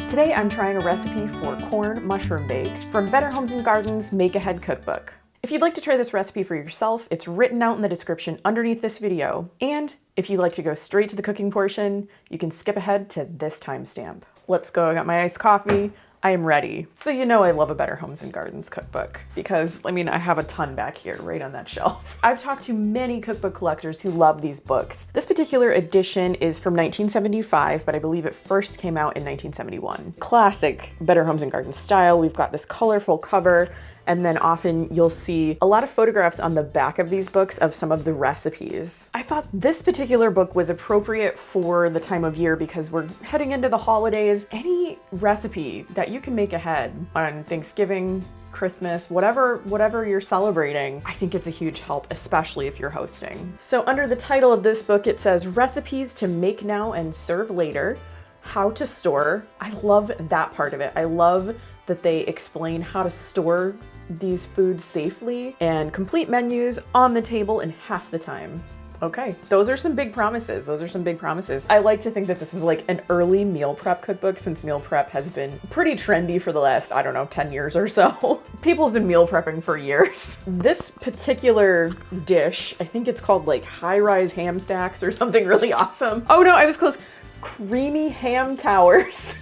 Today I'm trying a recipe for corn mushroom bake from Better Homes and Gardens Make Ahead Cookbook. If you'd like to try this recipe for yourself, it's written out in the description underneath this video. And if you'd like to go straight to the cooking portion, you can skip ahead to this timestamp. Let's go, I got my iced coffee. I am ready. So you know I love a Better Homes and Gardens cookbook because, I have a ton back here right on that shelf. I've talked to many cookbook collectors who love these books. This particular edition is from 1975, but I believe it first came out in 1971. Classic Better Homes and Gardens style. We've got this colorful cover, and then often you'll see a lot of photographs on the back of these books of some of the recipes. I thought this particular book was appropriate for the time of year because we're heading into the holidays. Any recipe that you can make ahead on Thanksgiving, Christmas, whatever you're celebrating, I think it's a huge help, especially if you're hosting. So under the title of this book, it says Recipes to Make Now and Serve Later, How to Store. I love that part of it. I love that they explain how to store these foods safely and complete menus on the table in half the time. Okay, those are some big promises. I like to think that this was like an early meal prep cookbook since meal prep has been pretty trendy for the last, 10 years or so. People have been meal prepping for years. This particular dish, I think it's called like high-rise ham stacks or something really awesome. Oh no, I was close. Creamy ham towers.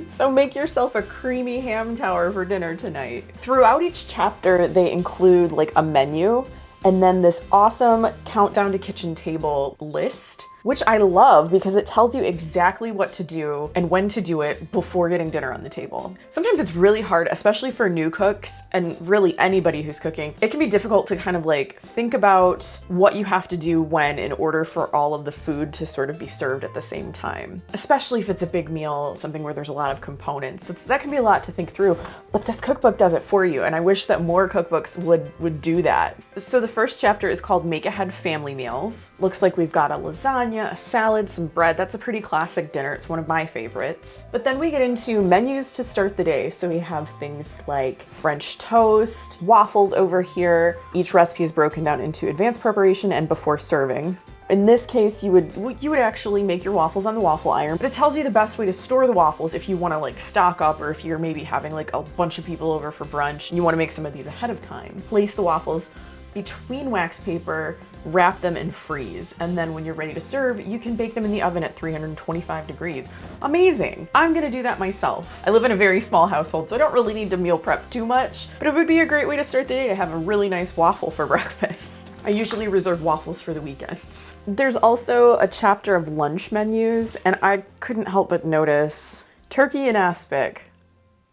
So make yourself a creamy ham tower for dinner tonight. Throughout each chapter, they include like a menu and then this awesome countdown to kitchen table list, which I love because it tells you exactly what to do and when to do it before getting dinner on the table. Sometimes it's really hard, especially for new cooks and really anybody who's cooking. It can be difficult to kind of like think about what you have to do when in order for all of the food to sort of be served at the same time. Especially if it's a big meal, something where there's a lot of components. That can be a lot to think through, but this cookbook does it for you. And I wish that more cookbooks would do that. So the first chapter is called Make Ahead Family Meals. Looks like we've got a lasagna, a salad, some bread. That's a pretty classic dinner. It's one of my favorites. But then we get into menus to start the day. So we have things like French toast, waffles over here. Each recipe is broken down into advanced preparation and before serving. In this case, you would actually make your waffles on the waffle iron, but it tells you the best way to store the waffles if you want to like stock up or if you're maybe having like a bunch of people over for brunch and you want to make some of these ahead of time. Place the waffles between wax paper, wrap them and freeze. And then when you're ready to serve, you can bake them in the oven at 325 degrees. Amazing. I'm gonna do that myself. I live in a very small household, so I don't really need to meal prep too much, but it would be a great way to start the day to have a really nice waffle for breakfast. I usually reserve waffles for the weekends. There's also a chapter of lunch menus, and I couldn't help but notice turkey and aspic.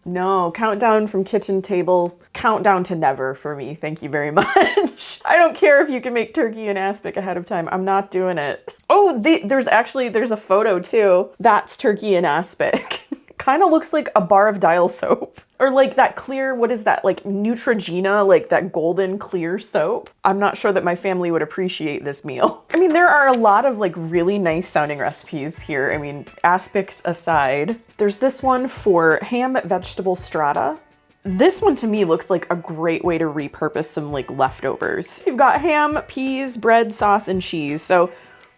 No, countdown from kitchen table, countdown to never for me. Thank you very much. I don't care if you can make turkey and aspic ahead of time. I'm not doing it. Oh, there's a photo too. That's turkey and aspic. Kind of looks like a bar of dial soap. Or like that clear, what is that? Like Neutrogena, like that golden clear soap. I'm not sure that my family would appreciate this meal. There are a lot of like really nice sounding recipes here. Aspics aside. There's this one for ham vegetable strata. This one to me looks like a great way to repurpose some like leftovers. You've got ham, peas, bread, sauce, and cheese. So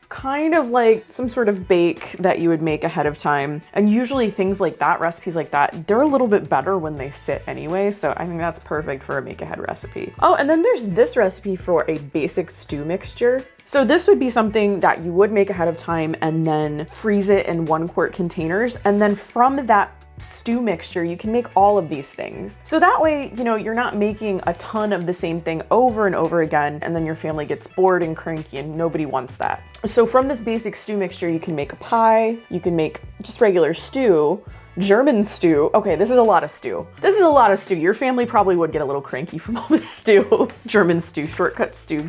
kind of like some sort of bake that you would make ahead of time. And usually things like that, recipes like that, they're a little bit better when they sit anyway. So I think that's perfect for a make ahead recipe. Oh, and then there's this recipe for a basic stew mixture. So this would be something that you would make ahead of time and then freeze it in 1-quart containers. And then from that stew mixture, you can make all of these things. So that way, you're not making a ton of the same thing over and over again, and then your family gets bored and cranky and nobody wants that. So from this basic stew mixture, you can make a pie, you can make just regular stew, German stew. Okay, this is a lot of stew. Your family probably would get a little cranky from all this stew. German stew, shortcut stew,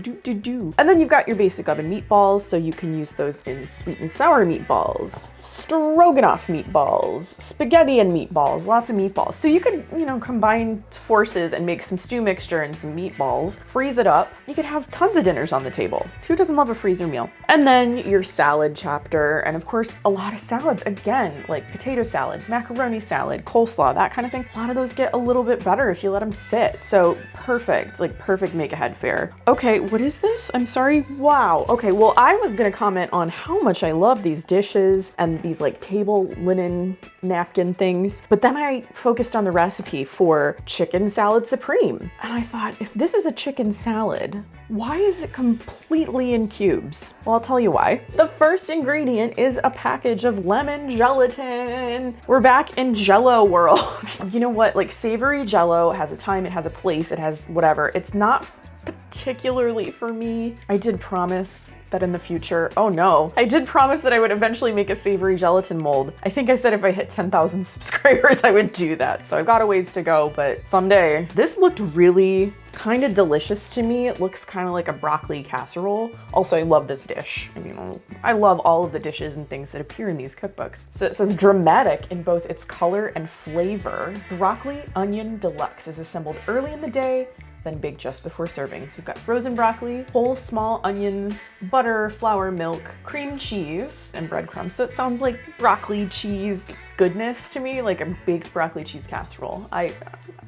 And then you've got your basic oven meatballs, so you can use those in sweet and sour meatballs, stroganoff meatballs, spaghetti and meatballs, lots of meatballs. So you could, combine forces and make some stew mixture and some meatballs, freeze it up. You could have tons of dinners on the table. Who doesn't love a freezer meal? And then your salad chapter, and of course, a lot of salads. Again, like potato salad, macaroni salad, coleslaw, that kind of thing. A lot of those get a little bit better if you let them sit. So perfect, like perfect make ahead fare. Okay, what is this? I'm sorry. Wow. Okay, well, I was gonna comment on how much I love these dishes and these like table linen napkin things, but then I focused on the recipe for chicken salad supreme. And I thought, if this is a chicken salad, why is it completely in cubes? Well, I'll tell you why. The first ingredient is a package of lemon gelatin. We're back in Jell-O world. You know what? Like savory Jell-O has a time, it has a place, it has whatever. It's not particularly for me. I did promise that in the future, oh no, I did promise that I would eventually make a savory gelatin mold. I think I said if I hit 10,000 subscribers, I would do that. So I've got a ways to go, but someday. This looked really kind of delicious to me. It looks kind of like a broccoli casserole. Also, I love this dish. I mean, I love all of the dishes and things that appear in these cookbooks. So it says dramatic in both its color and flavor. Broccoli onion deluxe is assembled early in the day, then baked just before serving. So we've got frozen broccoli, whole small onions, butter, flour, milk, cream cheese, and breadcrumbs. So it sounds like broccoli cheese goodness to me, like a baked broccoli cheese casserole. I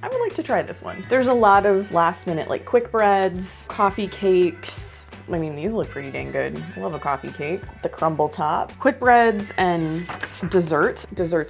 would like to try this one. There's a lot of last minute like quick breads, coffee cakes. I mean, these look pretty dang good. I love a coffee cake. The crumble top. Quick breads and desserts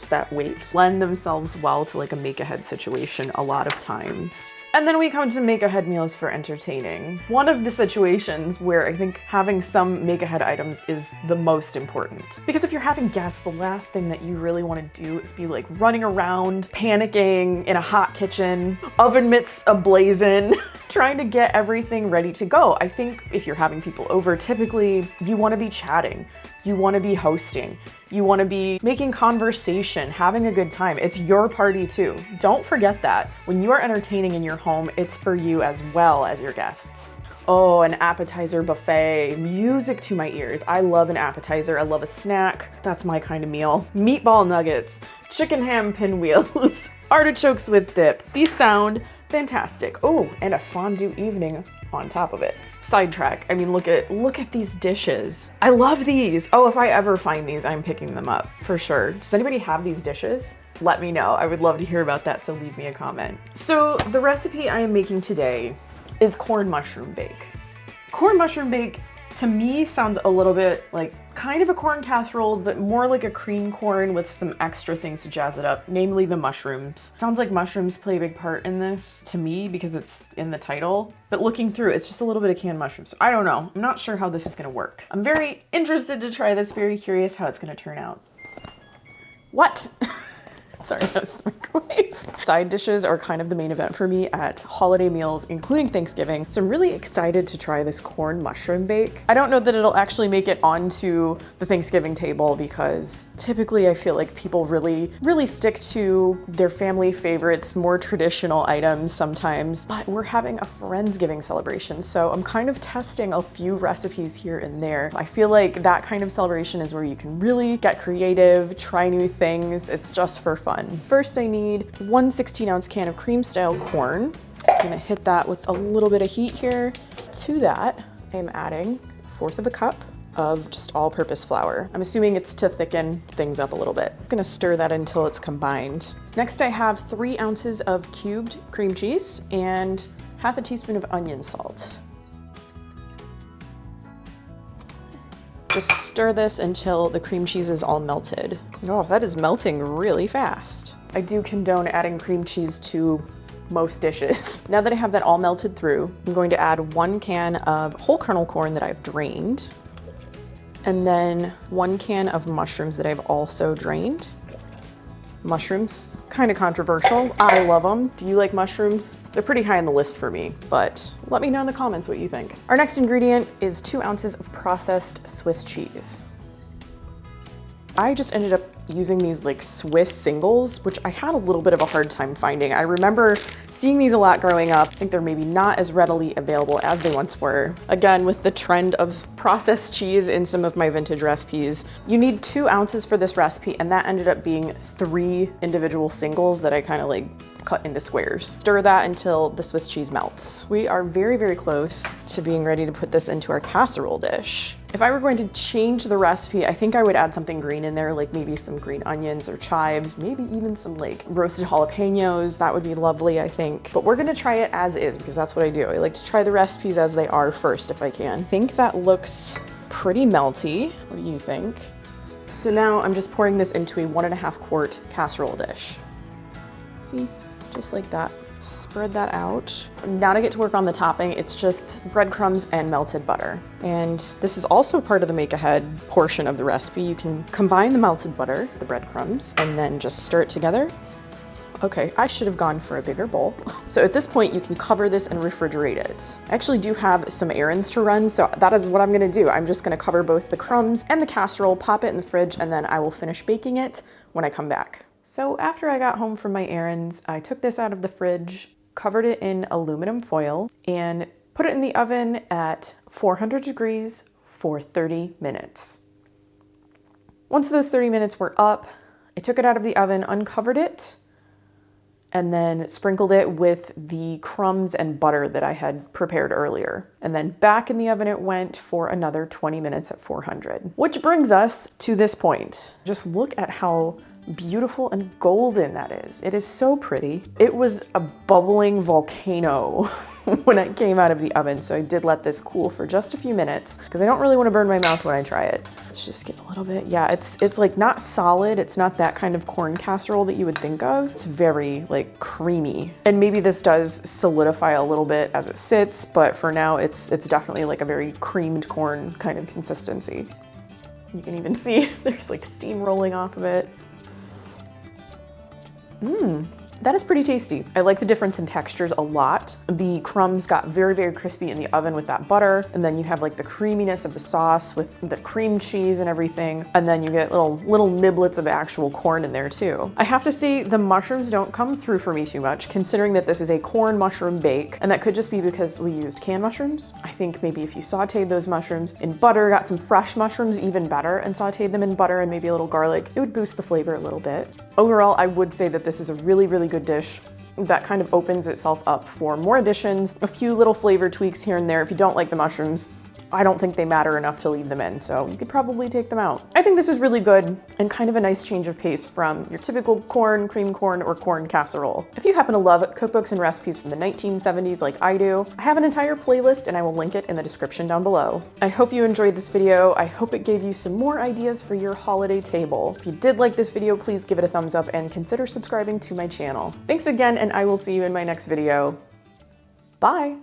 that wait, lend themselves well to like a make ahead situation a lot of times. And then we come to make ahead meals for entertaining. One of the situations where I think having some make ahead items is the most important. Because if you're having guests, the last thing that you really want to do is be like running around, panicking in a hot kitchen, oven mitts ablazing, trying to get everything ready to go. I think if you're having people over, typically you want to be chatting, you want to be hosting, you want to be making conversation, having a good time. It's your party too. Don't forget that. When you are entertaining in your home, it's for you as well as your guests. Oh, an appetizer buffet, music to my ears. I love an appetizer, I love a snack. That's my kind of meal. Meatball nuggets, chicken ham pinwheels, artichokes with dip. These sound fantastic. Oh, and a fondue evening on top of it. Sidetrack. I mean, look at these dishes. I love these. Oh, if I ever find these, I'm picking them up for sure. Does anybody have these dishes? Let me know. I would love to hear about that, so leave me a comment. So the recipe I am making today is corn mushroom bake. Corn mushroom bake to me sounds a little bit like kind of a corn casserole, but more like a cream corn with some extra things to jazz it up, namely the mushrooms. Sounds like mushrooms play a big part in this to me because it's in the title, but looking through, it's just a little bit of canned mushrooms. So I don't know. I'm not sure how this is gonna work. I'm very interested to try this, very curious how it's gonna turn out. What? Sorry, that was the microwave. Side dishes are kind of the main event for me at holiday meals, including Thanksgiving. So I'm really excited to try this corn mushroom bake. I don't know that it'll actually make it onto the Thanksgiving table because typically I feel like people really stick to their family favorites, more traditional items sometimes, but we're having a Friendsgiving celebration. So I'm kind of testing a few recipes here and there. I feel like that kind of celebration is where you can really get creative, try new things. It's just for fun. First, I need 1 16-ounce can of cream style corn. I'm gonna hit that with a little bit of heat here. To that, I'm adding 1/4 of a cup of just all-purpose flour. I'm assuming it's to thicken things up a little bit. I'm gonna stir that until it's combined. Next, I have 3 ounces of cubed cream cheese and 1/2 teaspoon of onion salt. Just stir this until the cream cheese is all melted. Oh, that is melting really fast. I do condone adding cream cheese to most dishes. Now that I have that all melted through, I'm going to add 1 can of whole kernel corn that I've drained, and then 1 can of mushrooms that I've also drained. Mushrooms, kind of controversial. I love them. Do you like mushrooms? They're pretty high on the list for me, but let me know in the comments what you think. Our next ingredient is 2 ounces of processed Swiss cheese. I just ended up using these like Swiss singles, which I had a little bit of a hard time finding. I remember seeing these a lot growing up. I think they're maybe not as readily available as they once were. Again, with the trend of processed cheese in some of my vintage recipes, you need 2 ounces for this recipe, and that ended up being 3 individual singles that I kind of like cut into squares. Stir that until the Swiss cheese melts. We are very close to being ready to put this into our casserole dish. If I were going to change the recipe, I think I would add something green in there, like maybe some green onions or chives, maybe even some like roasted jalapenos. That would be lovely, I think. But we're gonna try it as is because that's what I do. I like to try the recipes as they are first if I can. I think that looks pretty melty. What do you think? So now I'm just pouring this into a 1.5 quart casserole dish. See, just like that. Spread that out. Now to get to work on the topping, it's just breadcrumbs and melted butter. And this is also part of the make ahead portion of the recipe. You can combine the melted butter, the breadcrumbs, and then just stir it together. Okay, I should have gone for a bigger bowl. So at this point, you can cover this and refrigerate it. I actually do have some errands to run, so that is what I'm gonna do. I'm just gonna cover both the crumbs and the casserole, pop it in the fridge, and then I will finish baking it when I come back. So after I got home from my errands, I took this out of the fridge, covered it in aluminum foil, and put it in the oven at 400 degrees for 30 minutes. Once those 30 minutes were up, I took it out of the oven, uncovered it, and then sprinkled it with the crumbs and butter that I had prepared earlier. And then back in the oven it went for another 20 minutes at 400. Which brings us to this point. Just look at how beautiful and golden that is. It is so pretty. It was a bubbling volcano when it came out of the oven, so I did let this cool for just a few minutes because I don't really want to burn my mouth when I try it. Let's just get a little bit. Yeah, it's like not solid. It's not that kind of corn casserole that you would think of. It's very like creamy. And maybe this does solidify a little bit as it sits, but for now it's definitely like a very creamed corn kind of consistency. You can even see there's like steam rolling off of it. That is pretty tasty. I like the difference in textures a lot. The crumbs got very, very crispy in the oven with that butter. And then you have like the creaminess of the sauce with the cream cheese and everything. And then you get little niblets of actual corn in there too. I have to say the mushrooms don't come through for me too much, considering that this is a corn mushroom bake. And that could just be because we used canned mushrooms. I think maybe if you sauteed those mushrooms in butter, got some fresh mushrooms even better, and sauteed them in butter and maybe a little garlic, it would boost the flavor a little bit. Overall, I would say that this is a really, really good dish that kind of opens itself up for more additions, a few little flavor tweaks here and there. If you don't like the mushrooms, I don't think they matter enough to leave them in, so you could probably take them out. I think this is really good and kind of a nice change of pace from your typical corn, cream corn, or corn casserole. If you happen to love cookbooks and recipes from the 1970s like I do, I have an entire playlist and I will link it in the description down below. I hope you enjoyed this video. I hope it gave you some more ideas for your holiday table. If you did like this video, please give it a thumbs up and consider subscribing to my channel. Thanks again, and I will see you in my next video. Bye!